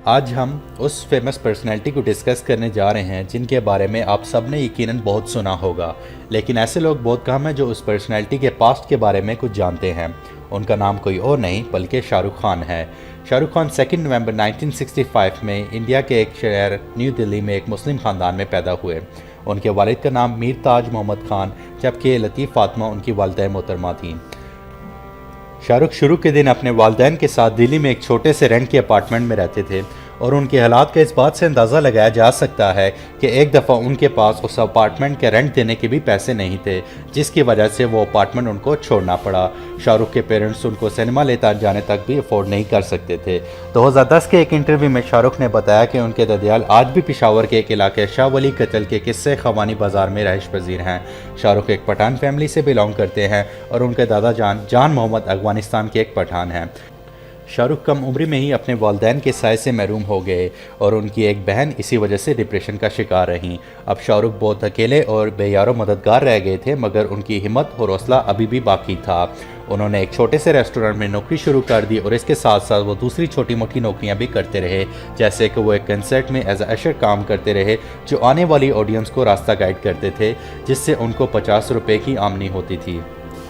आज हम उस फेमस पर्सनैलिटी को डिस्कस करने जा रहे हैं जिनके बारे में आप सब ने यकीनन बहुत सुना होगा, लेकिन ऐसे लोग बहुत कम हैं जो उस पर्सनैलिटी के पास्ट के बारे में कुछ जानते हैं। उनका नाम कोई और नहीं बल्कि शाहरुख खान है। शाहरुख खान 2 नवंबर 1965 में इंडिया के एक शहर न्यू दिल्ली में एक मुस्लिम ख़ानदान में पैदा हुए। उनके वालिद का नाम मीर ताज मोहम्मद खान जबकि लतीफ़ फातिमा उनकी वालिदा मोहतरमा थीं। शाहरुख शुरू के दिन अपने वालिदैन के साथ दिल्ली में एक छोटे से रेंट के अपार्टमेंट में रहते थे और उनके हालात का इस बात से अंदाज़ा लगाया जा सकता है कि एक दफ़ा उनके पास उस अपार्टमेंट के रेंट देने के भी पैसे नहीं थे, जिसकी वजह से वो अपार्टमेंट उनको छोड़ना पड़ा। शाहरुख के पेरेंट्स उनको सिनेमा लेकर जाने तक भी अफोर्ड नहीं कर सकते थे। 2010 के एक इंटरव्यू में शाहरुख ने बताया कि उनके ददियाल आज भी पेशावर के एक इलाके शाह वली कत्ल के किस्से खवानी बाजार में रहायश पजीर हैं। शाहरुख एक पठान फैमिली से बिलोंग करते हैं और उनके दादा जान मोहम्मद अफगानिस्तान के एक पठान हैं। शाहरुख कम उम्र में ही अपने वालिदैन के साय से महरूम हो गए और उनकी एक बहन इसी वजह से डिप्रेशन का शिकार रहीं। अब शाहरुख बहुत अकेले और बेयारो मददगार रह गए थे, मगर उनकी हिम्मत और हौसला अभी भी बाकी था। उन्होंने एक छोटे से रेस्टोरेंट में नौकरी शुरू कर दी और इसके साथ साथ वो दूसरी छोटी मोटी नौकरियां भी करते रहे, जैसे कि वो एक कंसर्ट में एज अशर काम करते रहे जो आने वाली ऑडियंस को रास्ता गाइड करते थे, जिससे उनको 50 रुपये की आमदनी होती थी।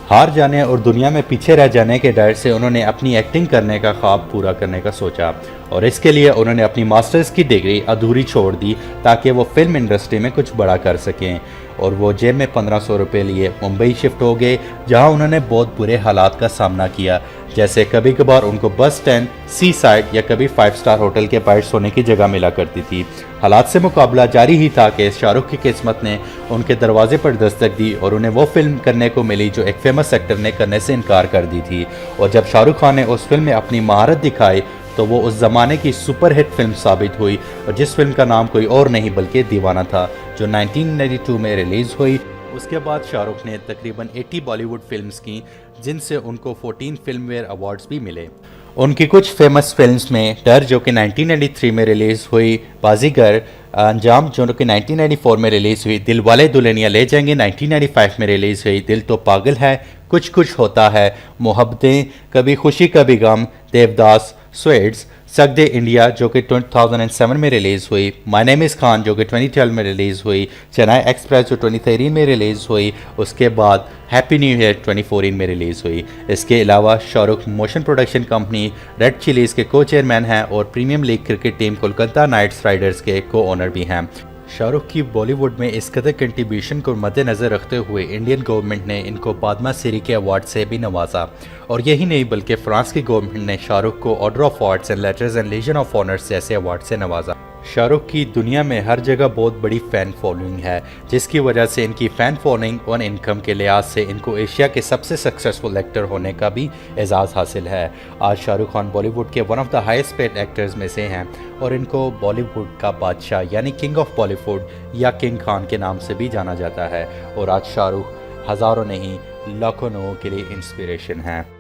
हार जाने और दुनिया में पीछे रह जाने के डर से उन्होंने अपनी एक्टिंग करने का ख्वाब पूरा करने का सोचा और इसके लिए उन्होंने अपनी मास्टर्स की डिग्री अधूरी छोड़ दी ताकि वो फिल्म इंडस्ट्री में कुछ बड़ा कर सकें। और वो जेब में 1500 रुपये लिए मुंबई शिफ्ट हो गए, जहां उन्होंने बहुत बुरे हालात का सामना किया, जैसे कभी कभार उनको बस स्टैंड, सी साइड या कभी 5 स्टार होटल के बाहर सोने की जगह मिला करती थी। हालात से मुकाबला जारी ही था कि शाहरुख की किस्मत ने उनके दरवाजे पर दस्तक दी और उन्हें वो फिल्म करने को मिली जो एक फेमस एक्टर ने करने से इनकार कर दी थी। और जब शाहरुख खान ने उस फिल्म में अपनी महारत दिखाई तो वो उस ज़माने की सुपरहिट फिल्म साबित हुई, और जिस फिल्म का नाम कोई और नहीं बल्कि दीवाना था, जो 1992 में रिलीज़ हुई। उसके बाद शाहरुख ने तकरीबन 80 बॉलीवुड फिल्म्स की, जिनसे उनको 14 फिल्मफेयर अवार्ड्स भी मिले। उनकी कुछ फेमस फिल्म्स में डर जो कि 1993 में रिलीज़ हुई, बाजीगर, अंजाम जो कि 1994 में रिलीज़ हुई, दिल वाले दुल्हनिया ले जाएंगे 1995 में रिलीज़ हुई, दिल तो पागल है, कुछ कुछ होता है, मोहब्बतें, कभी खुशी कभी गम, देवदास, स्वेट्स, चक दे इंडिया जो कि 2007 में रिलीज़ हुई, माय नेम इज़ खान जो कि 2012 में रिलीज़ हुई, चेन्नई एक्सप्रेस जो 2013 में रिलीज़ हुई, उसके बाद हैप्पी न्यू ईयर 2014 में रिलीज़ हुई। इसके अलावा Shahrukh motion production company red chillies के को चेयरमैन हैं और premium league cricket team Kolkata knights riders के को ओनर भी हैं। शाहरुख की बॉलीवुड में इस कदर कंट्रीब्यूशन को मद्देनज़र रखते हुए इंडियन गवर्नमेंट ने इनको पद्मा श्री के अवार्ड से भी नवाजा, और यही नहीं बल्कि फ्रांस की गवर्नमेंट ने शाहरुख को order of arts and letters and legion of honours जैसे अवार्ड से नवाजा। शाहरुख की दुनिया में हर जगह बहुत बड़ी फ़ैन फॉलोइंग है, जिसकी वजह से इनकी फ़ैन फॉलोइंग और इनकम के लिहाज से इनको एशिया के सबसे सक्सेसफुल एक्टर होने का भी एजाज़ हासिल है। आज शाहरुख खान बॉलीवुड के one of the highest paid actors में से हैं और इनको बॉलीवुड का बादशाह यानी किंग ऑफ बॉलीवुड या किंग खान के नाम से भी जाना जाता है। और आज शाहरुख हज़ारों नहीं लाखों लोगों के लिए इंस्पिरेशन है।